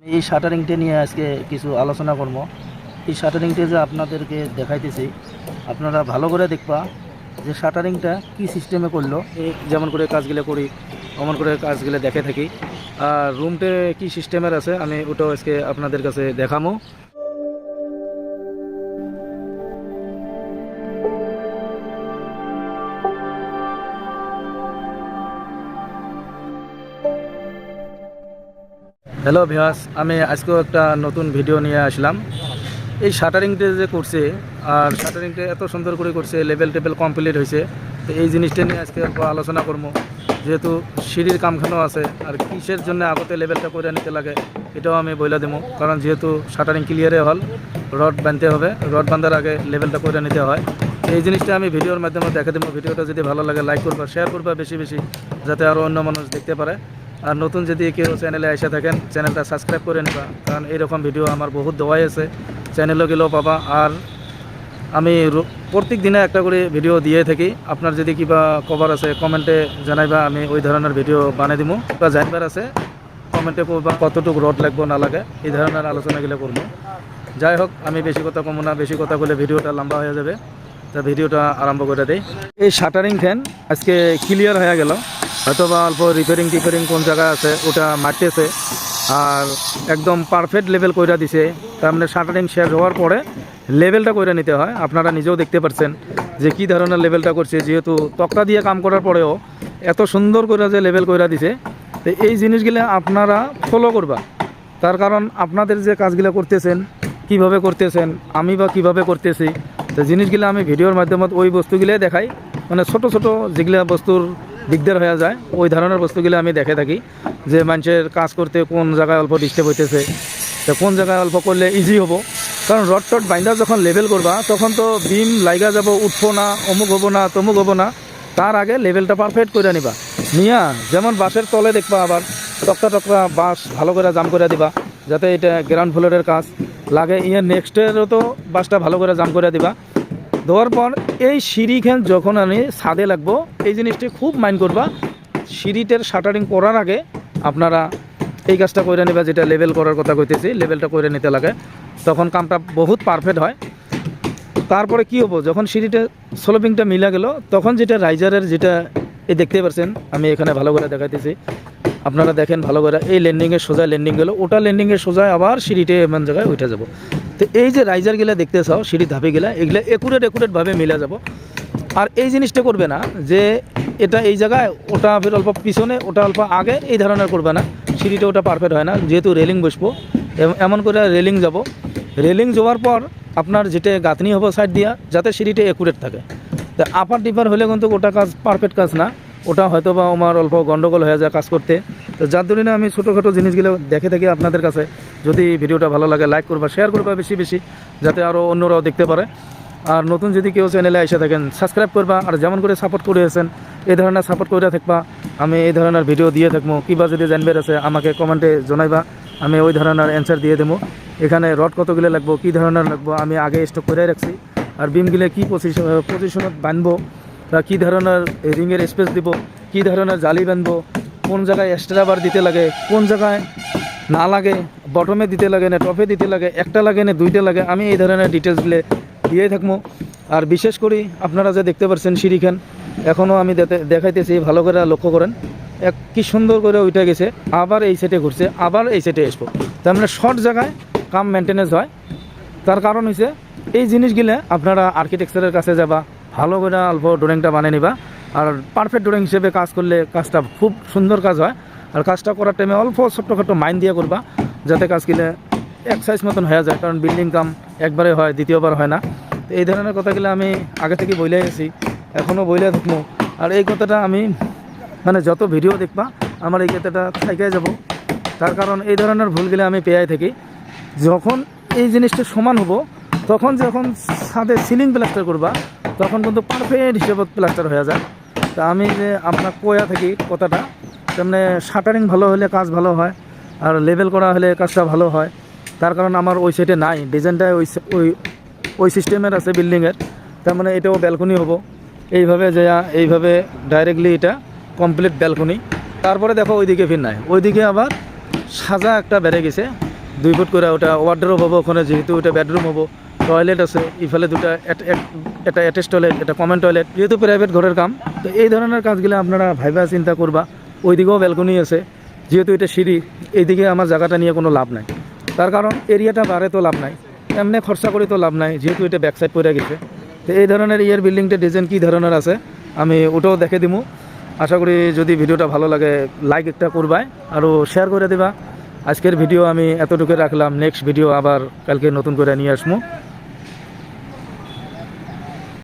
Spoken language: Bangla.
এই শাটারিংটা নিয়ে আজকে কিছু আলোচনা করব। এই শাটারিংটা যে আপনাদেরকে দেখাইতেছি, আপনারা ভালো করে দেখবা যে শাটারিংটা কি সিস্টেমে করলো। এই যেমন করে কাজগুলো করি অমন করে কাজগুলো দেখে থাকি। আর রুমটা কি সিস্টেমের আছে আমি ওটাও আজকে আপনাদের কাছে দেখামো। হ্যালো ভিউয়ার্স, আমি আজকেও একটা নতুন ভিডিও নিয়ে আসলাম। এই শাটারিংটা যে করছে আর শাটারিংটা এত সুন্দর করে করছে, লেভেল টেবেল কমপ্লিট হয়েছে। তো এই জিনিসটা নিয়ে আজকে অল্প আলোচনা করবো। যেহেতু সিঁড়ির কামখানো আছে আর কিসের জন্য আগতে লেভেলটা করে নিতে লাগে এটাও আমি বলে দেবো। কারণ যেহেতু শাটারিং ক্লিয়ারে হল, রড বাঁধতে হবে, রড বাঁধার আগে লেভেলটা করে নিতে হয়। এই জিনিসটা আমি ভিডিওর মাধ্যমে দেখা দেবো। ভিডিওটা যদি ভালো লাগে লাইক করবা, শেয়ার করবা বেশি বেশি, যাতে আরও অন্য মানুষ দেখতে পারে। আর নতুন যদি কেউ চ্যানেলে এসে থাকেন চ্যানেলটা সাবস্ক্রাইব করে নেবা, কারণ এইরকম ভিডিও আমার বহুত দেওয়াই আছে, চ্যানেলও গেলেও পাবা। আর আমি প্রত্যেক দিনে একটা করে ভিডিও দিয়ে থাকি। আপনার যদি কিবা কভার আছে কমেন্টে জানাইবা, আমি ওই ধরনের ভিডিও বানিয়ে দিব। বা জানবার আছে কমেন্টে করবা কতটুকু রড লাগবো না লাগে, এই ধরনের আলোচনাগুলো করবো। যাই হোক, আমি বেশি কথা কমো না, বেশি কথা বলে ভিডিওটা লম্বা হয়ে যাবে। তা ভিডিওটা আরম্ভ করে দেই। এই শাটারিং ফ্যান আজকে ক্লিয়ার হয়ে গেল, হয়তো বা অল্প রিপেয়ারিং কোন জায়গায় আছে ওটা মারতেছে, আর একদম পারফেক্ট লেভেল কইরা দিছে। তার মানে শাটারিং শেষ হওয়ার পরে লেভেলটা কইরা নিতে হয়। আপনারা নিজেও দেখতে পাচ্ছেন যে কী ধরনের লেভেলটা করছে। যেহেতু তক্তা দিয়ে কাম করার পরেও এত সুন্দর করে যে লেভেল কইরা দিছে, তো এই জিনিসগুলো আপনারা ফলো করবা। তার কারণ আপনাদের যে কাজগুলো করতেছেন কিভাবে করতেছেন, আমি বা কীভাবে করতেছি, তো জিনিসগুলো আমি ভিডিওর মাধ্যমে ওই বস্তুগুলোই দেখাই। মানে ছোট ছোট যেগুলো বস্তুর দিকদার হয়ে যায় ওই ধরনের বস্তুগুলো আমি দেখে থাকি, যে মানুষের কাজ করতে কোন জায়গায় অল্প ডিস্টার্ব হইতেছে, তো কোন জায়গায় অল্প করলে ইজি হবো। কারণ রড টড বাইন্দা যখন লেভেল করবা তখন তো বিম লাইগা যাব, উঠবো না, অমুক হবো না, তমুক হবো না। তার আগে লেভেলটা পারফেক্ট করে নিবা নিয়া, যেমন বাঁশের তলে দেখবা আবার টক্কা বাঁশ ভালো করে জাম করে দিবা, যাতে এটা গ্রাউন্ড ফ্লোরের কাজ লাগে। নেক্সটেরও তো বাঁশটা ভালো করে জাম করে দিবা। দেওয়ার পর এই সিঁড়িখান যখন আমি ছাদে লাগবো, এই জিনিসটি খুব মাইন্ড করবা। সিঁড়িটার শাটারিং করার আগে আপনারা এই কাজটা করে নেবা, যেটা লেভেল করার কথা কইতেছি, লেভেলটা করে নিতে লাগে, তখন কামটা বহুত পারফেক্ট হয়। তারপরে কি হবো, যখন সিঁড়িটা স্লোপিংটা মিলা গেল, তখন যেটা রাইজারের যেটা এই দেখতে পাচ্ছেন, আমি এখানে ভালো করে দেখাইতেছি, আপনারা দেখেন ভালো করে। এই ল্যান্ডিংয়ের সোজা ল্যান্ডিং গেলো, ওটা ল্যান্ডিংয়ের সোজা আবার সিঁড়িতে এমন জায়গায় উঠে যাব। তো এই যে রাইজারগুলো দেখতে চাও, সিঁড়ি ধাপেগুলা, এগুলো একুরেটভাবে মিলে যাব। আর এই জিনিসটা করবে না যে এটা এই জায়গায়, ওটা ফের অল্প পিছনে, ওটা অল্প আগে, এই ধরনের করবে না। সিঁড়িটা ওটা পারফেক্ট হয় না। যেহেতু রেলিং বসবো, এমন করে রেলিং যাব। রেলিং যাওয়ার পর আপনার যেটা গাঁথনি হবো সাইড দিয়া, যাতে সিঁড়িটা একুরেট থাকে। তা আপার ডিপার হলে কিন্তু ওটা কাজ পারফেক্ট কাজ না, ওটা হয়তো বা আমার অল্প গন্ডগোল হয়ে যায় কাজ করতে। তো যার জন্য আমি ছোটোখাটো জিনিসগুলো দেখে থাকি আপনাদের কাছে। যদি ভিডিওটা ভালো লাগে লাইক করবা, শেয়ার করবা বেশি বেশি, যাতে আরও অন্যরাও দেখতে পারে। আর নতুন যদি কেউ চ্যানেলে এসে থাকেন সাবস্ক্রাইব করবা। আর যেমন করে সাপোর্ট করে আছেন এই ধরনের সাপোর্ট করে থাকবা, আমি এই ধরনের ভিডিও দিয়ে থাকবো। কিবা যদি জানবার আছে আমাকে কমেন্টে জানাইবা, আমি ওই ধরনের অ্যান্সার দিয়ে দেবো। এখানে রড কতগুলো লাগবো, কী ধরনের লাগবো আমি আগে স্টক করে রাখছি। আর বিমগুলো কী পজিশনত বাঁধবো, বা কী ধরনের রিংয়ের স্পেস দিব, কী ধরনের জালি বাঁধবো, কোন জায়গায় এক্সট্রা বার দিতে লাগে, কোন জায়গায় না লাগে, বটমে দিতে লাগে না টপে দিতে লাগে, একটা লাগে না দুইটা লাগে, আমি এই ধরনের ডিটেলসগুলো দিয়ে থাকবো। আর বিশেষ করে আপনারা যে দেখতে পাচ্ছেন সিঁড়িখান এখনও আমি দেখাইতেছি, ভালো করে লক্ষ্য করেন। কি সুন্দর করে উঠে গেছে, আবার এই সেটে ঘুরছে, আবার এই সেটে আসবো। তার মানে শর্ট জায়গায় কাম মেনটেন্যান্স হয়। তার কারণ হচ্ছে এই জিনিসগুলো আপনারা আর্কিটেকচারের কাছে যাবা, ভালো করে অল্প ড্রয়িংটা বানিয়ে নিবা। আর পারফেক্ট ড্রয়িং হিসেবে কাজ করলে কাজটা খুব সুন্দর কাজ হয়। আর কাজটা করার টাইমে অল্প ছোট্টখাটো মাইন্ড দিয়ে করবা, যাতে কাজগুলো এক সাইজ মতন হয়ে যায়। কারণ বিল্ডিং কাম একবারে হয়, দ্বিতীয়বার হয় না। এই ধরনের কথাগুলো আমি আগে থেকে বইলে গেছি, এখনও বইলে থাকবো। আর এই কথাটা আমি মানে যত ভিডিও দেখবা আমার এই কথাটা থেকে যাব। তার কারণ এই ধরনের ভুলগুলো আমি পেয়ে থাকি। যখন এই জিনিসটা সমান হবো, তখন যখন ছাদে সিলিং প্লাস্টার করবা, তখন কিন্তু পারফেক্ট হিসেবে প্লাস্টার হয়ে যায়। তা আমি যে আপনার কোয়া থাকি কথাটা, তেমনি শাটারিং ভালো হলে কাজ ভালো হয়, আর লেভেল করা হলে কাজটা ভালো হয়। তার কারণ আমার ওই সাইডে নাই, ডিজাইনটা ওই সিস্টেমের আছে বিল্ডিংয়ের। তার মানে এটাও ব্যালকনি হবো, এইভাবে এইভাবে ডাইরেক্টলি এটা কমপ্লিট ব্যালকনি। তারপরে দেখো ওইদিকে ফির নাই, ওইদিকে আবার সাজা একটা বেড়ে গেছে। 2 ফুট করে ওটা ওয়ার্ডরোব হবো ওখানে, যেহেতু ওটা বেডরুম হবো, টয়লেট আছে ইফালে দুটা, একটা অ্যাটাচ টয়লেট, একটা কমন টয়লেট, যেহেতু প্রাইভেট ঘরের কাম। তো এই ধরনের কাজগুলো আপনারা ভাইবা চিন্তা করবা। ওইদিকেও ব্যালকনি আছে, যেহেতু এটা সিঁড়ি, এইদিকে আমার জায়গাটা নিয়ে কোনো লাভ নাই, তার কারণ এরিয়াটা বাড়ে তো লাভ নাই, এমনি খরচা করে তো লাভ নাই, যেহেতু এটা ব্যাক সাইড পড়ে গেছে। তো এই ধরনের বিল্ডিংটা ডিজাইন কী ধরনের আছে আমি ওটাও দেখে দিমু। আশা করি যদি ভিডিওটা ভালো লাগে লাইক একটা করবাই আর শেয়ার করে দেবা। আজকের ভিডিও আমি এতটুকু রাখলাম, নেক্সট ভিডিও আবার কালকে নতুন করে নিয়ে আসবো।